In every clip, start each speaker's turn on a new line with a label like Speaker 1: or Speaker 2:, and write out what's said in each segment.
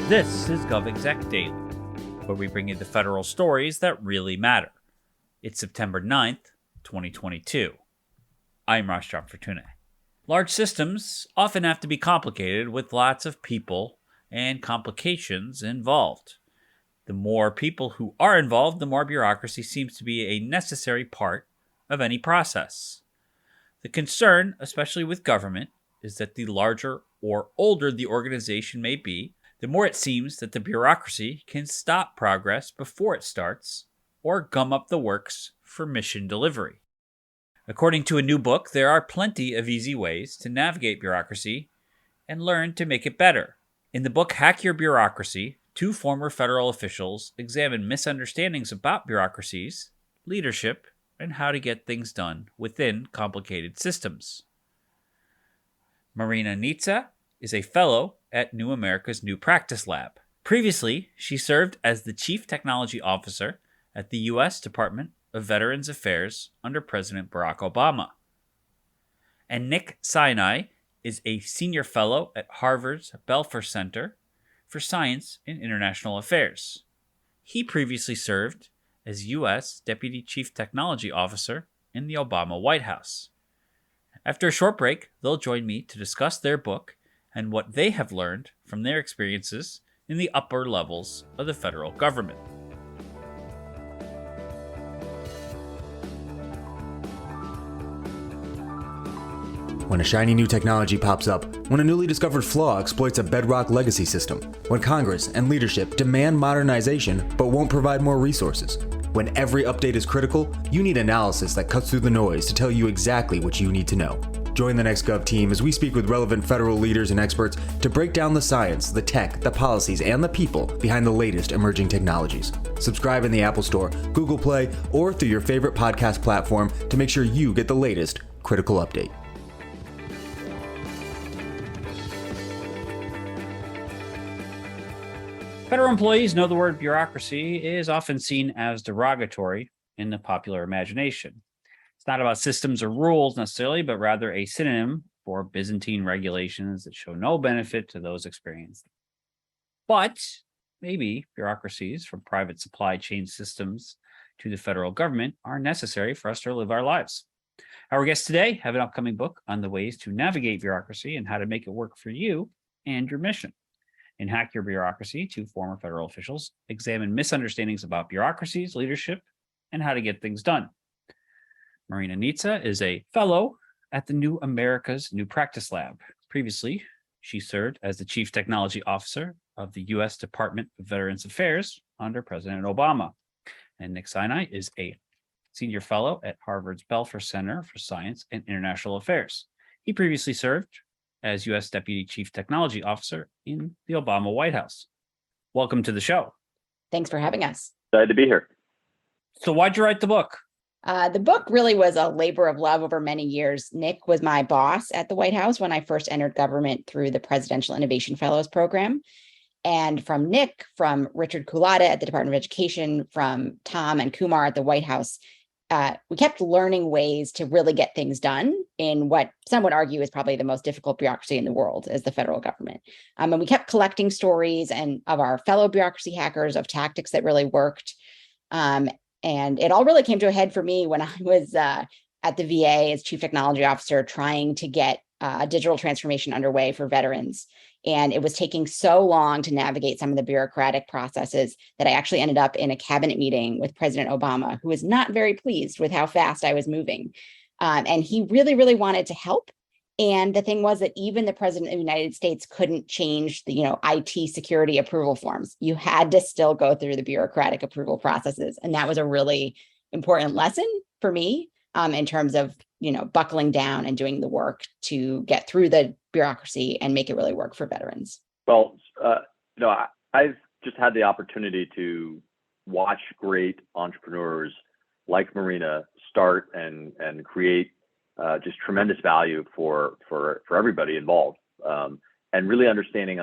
Speaker 1: This is GovExec Daily, where we bring you the federal stories that really matter. It's September 9th, 2022. I'm Ross John Fortune. Large systems often have to be complicated with lots of people and complications involved. The more people who are involved, the more bureaucracy seems to be a necessary part of any process. The concern, especially with government, is that the larger or older the organization may be, the more it seems that the bureaucracy can stop progress before it starts or gum up the works for mission delivery. According to a new book, there are plenty of easy ways to navigate bureaucracy and learn to make it better. In the book Hack Your Bureaucracy, two former federal officials examine misunderstandings about bureaucracies, leadership, and how to get things done within complicated systems. Marina Nitze is a fellow at New America's New Practice Lab. Previously, she served as the Chief Technology Officer at the U.S. Department of Veterans Affairs under President Barack Obama. And Nick Sinai is a Senior Fellow at Harvard's Belfer Center for Science and International Affairs. He previously served as U.S. Deputy Chief Technology Officer in the Obama White House. After a short break, they'll join me to discuss their book and what they have learned from their experiences in the upper levels of the federal government.
Speaker 2: When a shiny new technology pops up, when a newly discovered flaw exploits a bedrock legacy system, when Congress and leadership demand modernization but won't provide more resources, when every update is critical, you need analysis that cuts through the noise to tell you exactly what you need to know. Join the Next Gov team as we speak with relevant federal leaders and experts to break down the science, the tech, the policies, and the people behind the latest emerging technologies. Subscribe in the Apple Store, Google Play, or through your favorite podcast platform to make sure you get the latest critical update.
Speaker 1: Federal employees know the word bureaucracy is often seen as derogatory in the popular imagination. It's not about systems or rules necessarily, but rather a synonym for Byzantine regulations that show no benefit to those experienced. But maybe bureaucracies, from private supply chain systems to the federal government, are necessary for us to live our lives. Our guests today have an upcoming book on the ways to navigate bureaucracy and how to make it work for you and your mission. In Hack Your Bureaucracy, two former federal officials examine misunderstandings about bureaucracies, leadership, and how to get things done. Marina Nitze is a fellow at the New America's New Practice Lab. Previously, she served as the Chief Technology Officer of the U.S. Department of Veterans Affairs under President Obama. And Nick Sinai is a Senior Fellow at Harvard's Belfer Center for Science and International Affairs. He previously served as U.S. Deputy Chief Technology Officer in the Obama White House. Welcome to the show.
Speaker 3: Thanks for having us.
Speaker 4: Glad to be here.
Speaker 1: So why'd you write the book?
Speaker 3: The book really was a labor of love over many years. Nick was my boss at the White House when I first entered government through the Presidential Innovation Fellows program. And from Nick, from Richard Kulata at the Department of Education, from Tom and Kumar at the White House, we kept learning ways to really get things done in what some would argue is probably the most difficult bureaucracy in the world as the federal government. And we kept collecting stories and of our fellow bureaucracy hackers, of tactics that really worked. And it all really came to a head for me when I was at the VA as Chief Technology Officer trying to get a digital transformation underway for veterans. And it was taking so long to navigate some of the bureaucratic processes that I actually ended up in a cabinet meeting with President Obama, who was not very pleased with how fast I was moving. And he really, really wanted to help. And the thing was that even the President of the United States couldn't change the, IT security approval forms. You had to still go through the bureaucratic approval processes. And that was a really important lesson for me in terms of, buckling down and doing the work to get through the bureaucracy and make it really work for veterans.
Speaker 4: Well, I've just had the opportunity to watch great entrepreneurs like Marina start and create just tremendous value for everybody involved, and really understanding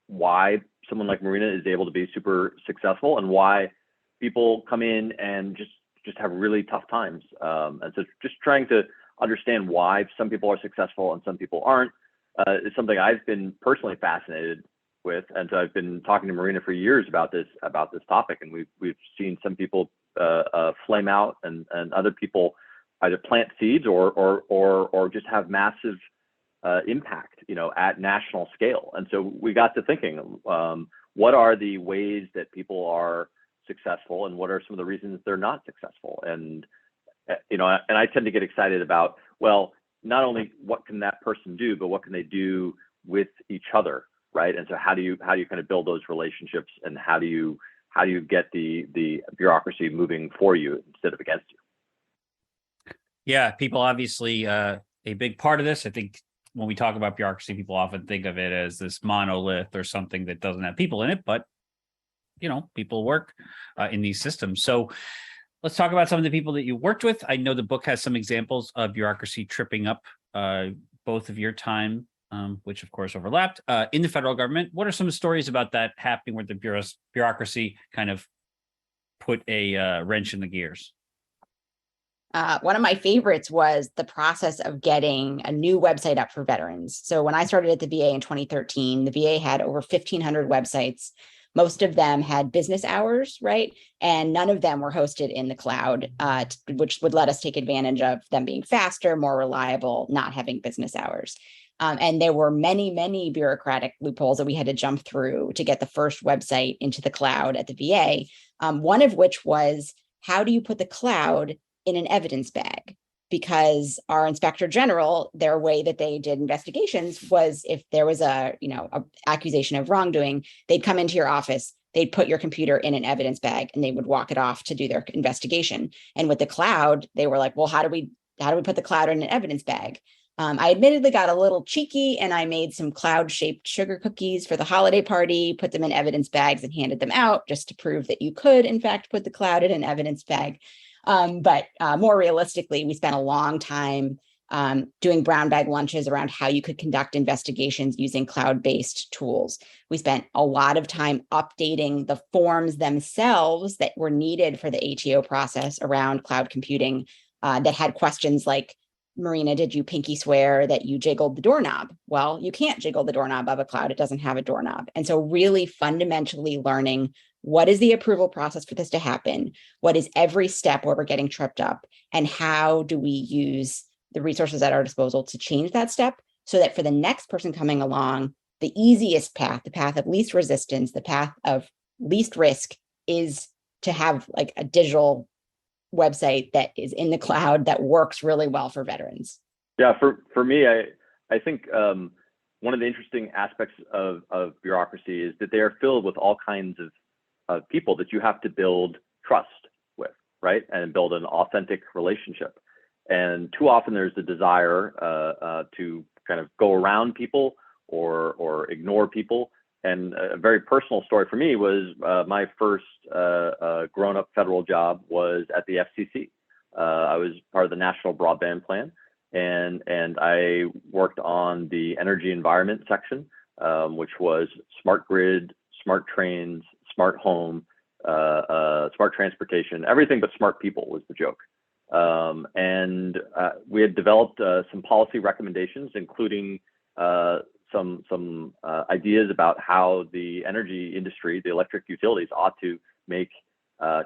Speaker 4: why someone like Marina is able to be super successful and why people come in and just have really tough times. And so just trying to understand why some people are successful and some people aren't is something I've been personally fascinated with. And so I've been talking to Marina for years about this topic, and we've seen some people flame out, and other people either plant seeds or just have massive impact, at national scale. And so we got to thinking, what are the ways that people are successful, and what are some of the reasons they're not successful? And and I tend to get excited about, well, not only what can that person do, but what can they do with each other, right? And so how do you kind of build those relationships, and how do you get the bureaucracy moving for you instead of against you?
Speaker 1: Yeah, people obviously a big part of this. I think when we talk about bureaucracy, people often think of it as this monolith or something that doesn't have people in it, but people work in these systems. So let's talk about some of the people that you worked with. I know the book has some examples of bureaucracy tripping up both of your time, which of course overlapped in the federal government. What are some stories about that happening where the bureaucracy kind of put a wrench in the gears?
Speaker 3: One of my favorites was the process of getting a new website up for veterans. So when I started at the VA in 2013, the VA had over 1,500 websites. Most of them had business hours, right? And none of them were hosted in the cloud, which would let us take advantage of them being faster, more reliable, not having business hours. And there were many, many bureaucratic loopholes that we had to jump through to get the first website into the cloud at the VA. One of which was, how do you put the cloud in an evidence bag? Because our inspector general, their way that they did investigations was, if there was a accusation of wrongdoing, they'd come into your office, they'd put your computer in an evidence bag, and they would walk it off to do their investigation. And with the cloud, they were like, well, how do we put the cloud in an evidence bag? I admittedly got a little cheeky, and I made some cloud-shaped sugar cookies for the holiday party, put them in evidence bags, and handed them out just to prove that you could, in fact, put the cloud in an evidence bag. But more realistically, we spent a long time doing brown bag lunches around how you could conduct investigations using cloud-based tools. We spent a lot of time updating the forms themselves that were needed for the ATO process around cloud computing that had questions like, Marina, did you pinky swear that you jiggled the doorknob? Well, you can't jiggle the doorknob of a cloud. It doesn't have a doorknob. And so really fundamentally learning, what is the approval process for this to happen? What is every step where we're getting tripped up? And how do we use the resources at our disposal to change that step, so that for the next person coming along, the easiest path, the path of least resistance, the path of least risk, is to have like a digital website that is in the cloud that works really well for veterans?
Speaker 4: Yeah, for me, I think one of the interesting aspects of bureaucracy is that they are filled with all kinds of people that you have to build trust with, right? And build an authentic relationship. And too often there's the desire to kind of go around people or ignore people. And a very personal story for me was my first grown-up federal job was at the FCC. I was part of the National Broadband Plan, and I worked on the energy environment section, which was smart grid, smart trains, smart home, smart transportation, everything but smart people was the joke. And we had developed some policy recommendations, including some ideas about how the energy industry, the electric utilities, ought to make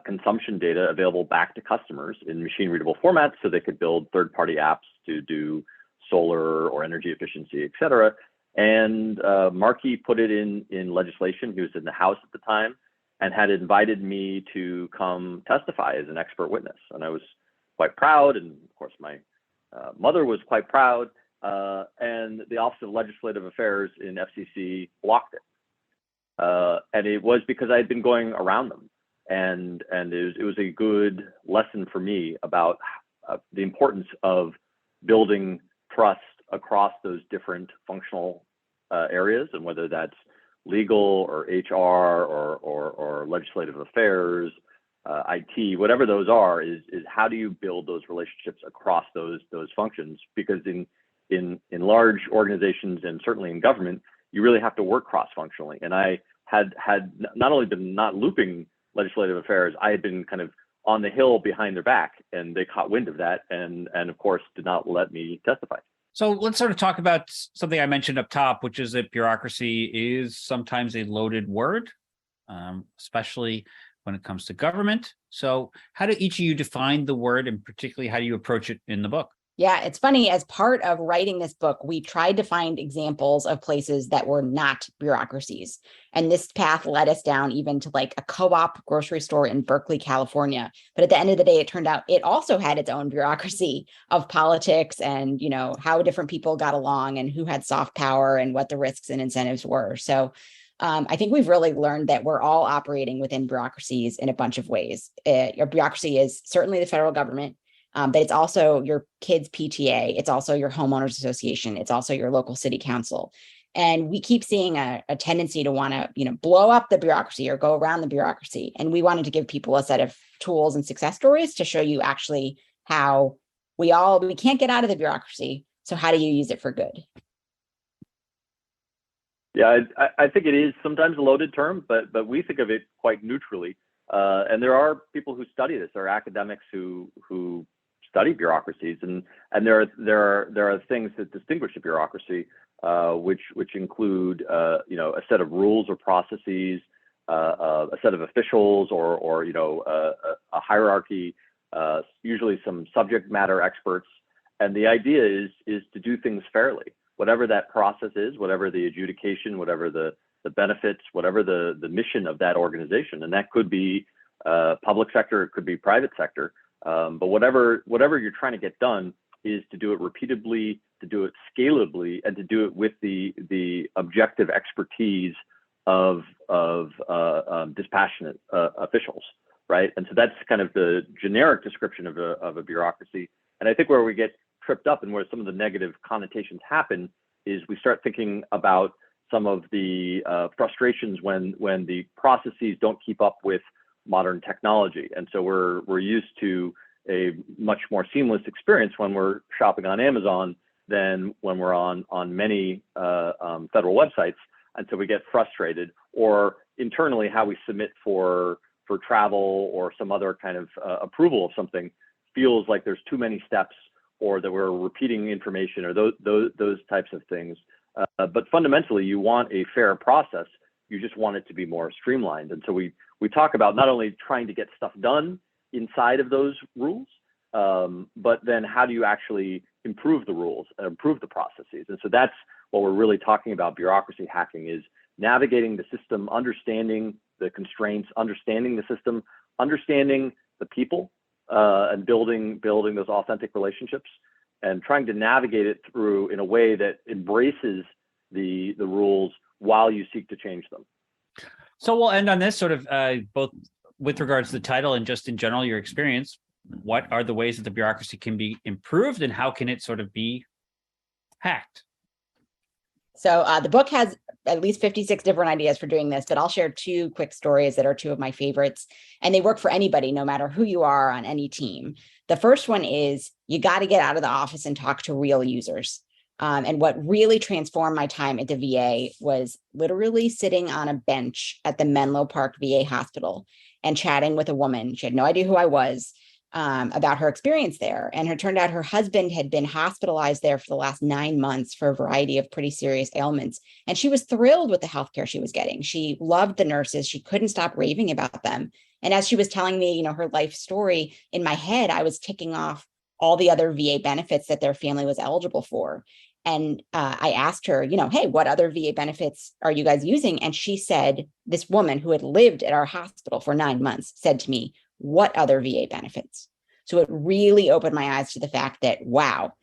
Speaker 4: consumption data available back to customers in machine-readable formats, so they could build third-party apps to do solar or energy efficiency, et cetera. And Markey put it in legislation. He was in the House at the time and had invited me to come testify as an expert witness. And I was quite proud, and of course my mother was quite proud. And the Office of Legislative Affairs in FCC blocked it. And it was because I had been going around them. And it was a good lesson for me about the importance of building trust across those different functional areas, and whether that's legal or HR or legislative affairs, IT, whatever those are, is how do you build those relationships across those functions? Because in large organizations, and certainly in government, you really have to work cross-functionally. And I had not only been not looping legislative affairs, I had been kind of on the hill behind their back, and they caught wind of that, and of course did not let me testify.
Speaker 1: So let's sort of talk about something I mentioned up top, which is that bureaucracy is sometimes a loaded word, especially when it comes to government. So how do each of you define the word, and particularly how do you approach it in the book?
Speaker 3: Yeah, it's funny. As part of writing this book, we tried to find examples of places that were not bureaucracies. And this path led us down even to like a co-op grocery store in Berkeley, California. But at the end of the day, it turned out it also had its own bureaucracy of politics and, how different people got along and who had soft power and what the risks and incentives were. So I think we've really learned that we're all operating within bureaucracies in a bunch of ways. Your bureaucracy is certainly the federal government. But it's also your kids' PTA. It's also your homeowners association. It's also your local city council. And we keep seeing a tendency to want to, blow up the bureaucracy or go around the bureaucracy. And we wanted to give people a set of tools and success stories to show you actually how we can't get out of the bureaucracy. So how do you use it for good?
Speaker 4: Yeah, I think it is sometimes a loaded term, but we think of it quite neutrally. And there are people who study this. There are academics who study bureaucracies, and there are things that distinguish a bureaucracy, which include a set of rules or processes, a set of officials, or a hierarchy, usually some subject matter experts. And the idea is to do things fairly, whatever that process is, whatever the adjudication, whatever the benefits, whatever the mission of that organization, and that could be public sector, it could be private sector. But whatever you're trying to get done is to do it repeatedly, to do it scalably, and to do it with the objective expertise of dispassionate officials, right? And so that's kind of the generic description of a bureaucracy. And I think where we get tripped up and where some of the negative connotations happen is we start thinking about some of the frustrations when the processes don't keep up with modern technology. And so we're used to a much more seamless experience when we're shopping on Amazon than when we're on many federal websites. And so we get frustrated, or internally how we submit for travel or some other kind of approval of something feels like there's too many steps, or that we're repeating information, or those types of things. But fundamentally, you want a fair process. You just want it to be more streamlined. And so we talk about not only trying to get stuff done inside of those rules, but then how do you actually improve the rules and improve the processes? And so that's what we're really talking about. Bureaucracy hacking is navigating the system, understanding the constraints, understanding the system, understanding the people, and building those authentic relationships, and trying to navigate it through in a way that embraces the rules while you seek to change them.
Speaker 1: So we'll end on this sort of both with regards to the title and just in general, your experience. What are the ways that the bureaucracy can be improved, and how can it sort of be hacked?
Speaker 3: So the book has at least 56 different ideas for doing this, but I'll share two quick stories that are two of my favorites, and they work for anybody, no matter who you are on any team. The first one is you got to get out of the office and talk to real users. And what really transformed my time at the VA was literally sitting on a bench at the Menlo Park VA hospital and chatting with a woman. She had no idea who I was, about her experience there. And it turned out her husband had been hospitalized there for the last 9 months for a variety of pretty serious ailments. And she was thrilled with the healthcare she was getting. She loved the nurses. She couldn't stop raving about them. And as she was telling me, her life story, in my head, I was ticking off all the other VA benefits that their family was eligible for. And I asked her, hey, what other VA benefits are you guys using? And she said, this woman who had lived at our hospital for 9 months said to me, what other VA benefits? So it really opened my eyes to the fact that, wow,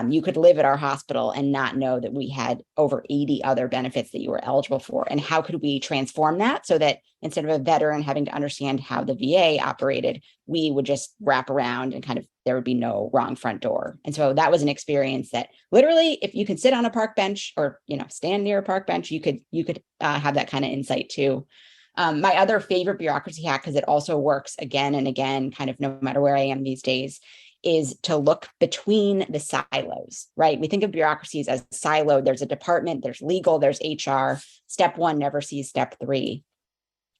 Speaker 3: you could live at our hospital and not know that we had over 80 other benefits that you were eligible for. And how could we transform that so that instead of a veteran having to understand how the VA operated, we would just wrap around and there would be no wrong front door. And so that was an experience that literally, if you can sit on a park bench or, stand near a park bench, you could have that kind of insight too. My other favorite bureaucracy hack, because it also works again and again, kind of no matter where I am these days, is to look between the silos, right? We think of bureaucracies as siloed. There's a department, there's legal, there's HR. Step one never sees step three.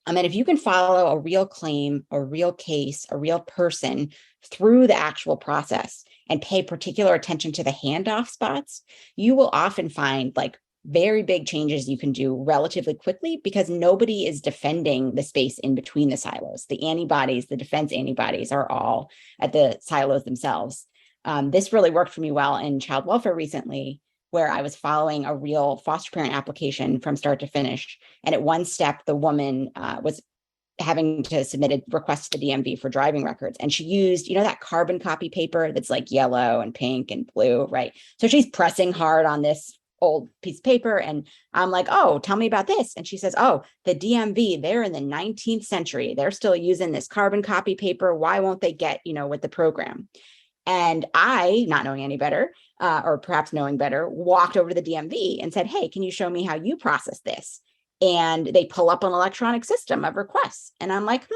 Speaker 3: And if you can follow a real claim, a real case, a real person through the actual process and pay particular attention to the handoff spots, you will often find like very big changes you can do relatively quickly because nobody is defending the space in between the silos. The antibodies, the defense antibodies are all at the silos themselves. This really worked for me well in child welfare recently, where I was following a real foster parent application from start to finish. And at one step, the woman was having to submit a request to the DMV for driving records. And she used, that carbon copy paper that's like yellow and pink and blue, right? So she's pressing hard on this old piece of paper. And I'm like, oh, tell me about this. And she says, oh, the DMV, they're in the 19th century. They're still using this carbon copy paper. Why won't they get, with the program? And I, not knowing any better, or perhaps knowing better, walked over to the DMV and said, hey, can you show me how you process this? And they pull up an electronic system of requests. And I'm like,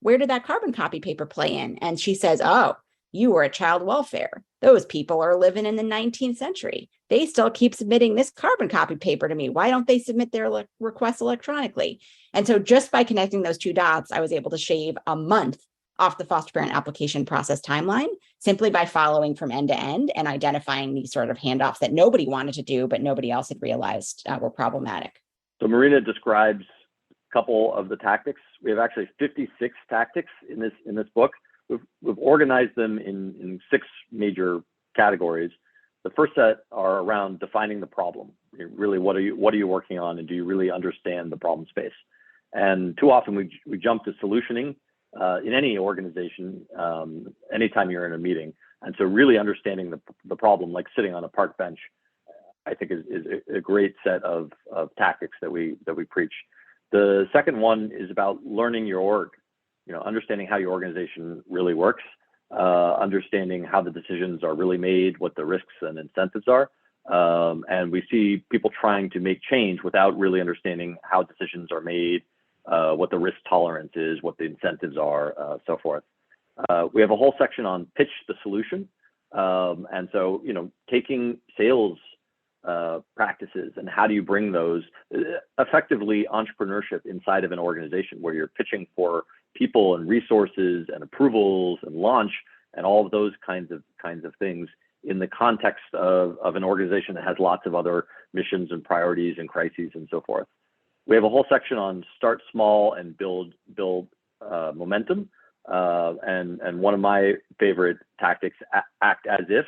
Speaker 3: where did that carbon copy paper play in? And she says, oh, you were a child welfare. Those people are living in the 19th century. They still keep submitting this carbon copy paper to me. Why don't they submit their requests electronically? And so just by connecting those two dots, I was able to shave a month off the foster parent application process timeline simply by following from end to end and identifying these sort of handoffs that nobody wanted to do, but nobody else had realized were problematic.
Speaker 4: So Marina describes a couple of the tactics. We have actually 56 tactics in this book. We've organized them in 6 major categories. The first set are around defining the problem. Really, what are you working on, and do you really understand the problem space? And too often we jump to solutioning in any organization, anytime you're in a meeting. And so really understanding the problem, like sitting on a park bench, I think is a great set of tactics that we preach. The second one is about learning your org, understanding how your organization really works, understanding how the decisions are really made, what the risks and incentives are. And we see people trying to make change without really understanding how decisions are made, what the risk tolerance is, what the incentives are, so forth. We have a whole section on pitch the solution. And so, taking sales practices and how do you bring those effectively entrepreneurship inside of an organization where you're pitching for people and resources and approvals and launch and all of those kinds of things in the context of an organization that has lots of other missions and priorities and crises and so forth. We have a whole section on start small and build momentum. And one of my favorite tactics, act as if,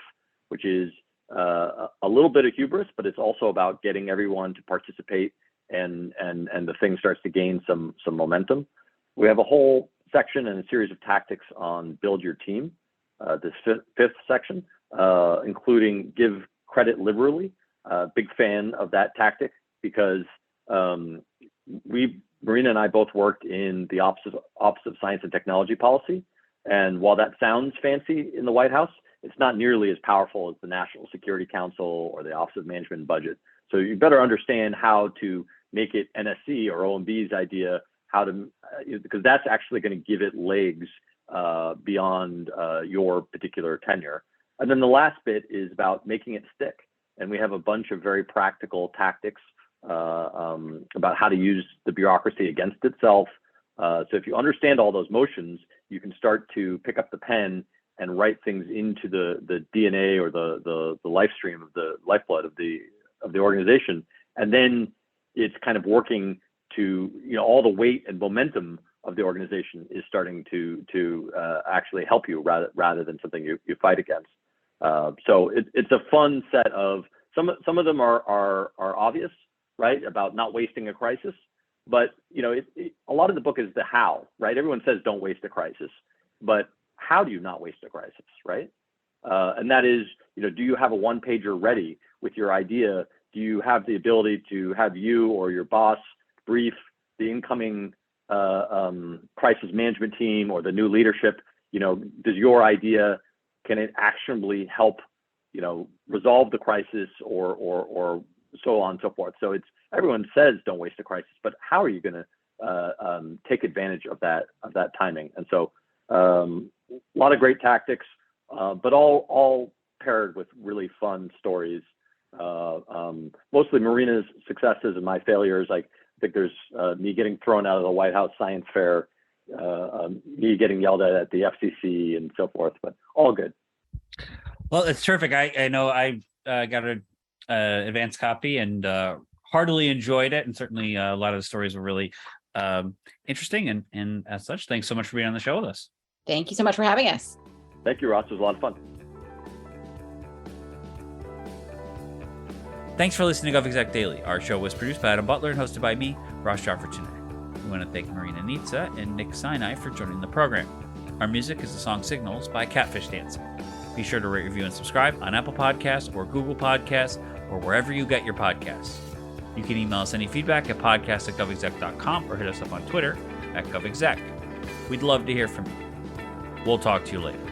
Speaker 4: which is a little bit of hubris, but it's also about getting everyone to participate and the thing starts to gain some momentum. We have a whole section and a series of tactics on build your team. This fifth section, including give credit liberally. Big fan of that tactic because Marina and I both worked in the Office of Science and Technology Policy. And while that sounds fancy in the White House, it's not nearly as powerful as the National Security Council or the Office of Management and Budget. So you better understand how to make it NSC or OMB's idea, because that's actually going to give it legs beyond your particular tenure. And then the last bit is about making it stick. And we have a bunch of very practical tactics about how to use the bureaucracy against itself. So if you understand all those motions, you can start to pick up the pen and write things into the DNA or the life stream of the lifeblood of the organization. And then it's kind of working to, all the weight and momentum of the organization is starting to actually help you rather than something you fight against. So it's a fun set of, some of them are obvious, right? About not wasting a crisis, but a lot of the book is the how, right? Everyone says don't waste a crisis, but how do you not waste a crisis, right? And that is, do you have a one-pager ready with your idea? Do you have the ability to have you or your boss brief the incoming crisis management team or the new leadership? Does your idea, can it actionably help, resolve the crisis or so on and so forth? So everyone says don't waste a crisis, but how are you going to take advantage of that timing? And so a lot of great tactics, but all paired with really fun stories. Mostly Marina's successes and my failures. Like think there's me getting thrown out of the White House Science Fair, me getting yelled at the FCC and so forth, but all good.
Speaker 1: Well, it's terrific. I know I got an advanced copy and heartily enjoyed it. And certainly a lot of the stories were really interesting. And as such, thanks so much for being on the show with us.
Speaker 3: Thank you so much for having us.
Speaker 4: Thank you, Ross. It was a lot of fun.
Speaker 1: Thanks for listening to GovExec Daily. Our show was produced by Adam Butler and hosted by me, Ross Joffer Tonight. We want to thank Marina Nitze and Nick Sinai for joining the program. Our music is the song Signals by Catfish Dancing. Be sure to rate, review, and subscribe on Apple Podcasts or Google Podcasts or wherever you get your podcasts. You can email us any feedback at podcast@govexec.com or hit us up on Twitter @govexec. We'd love to hear from you. We'll talk to you later.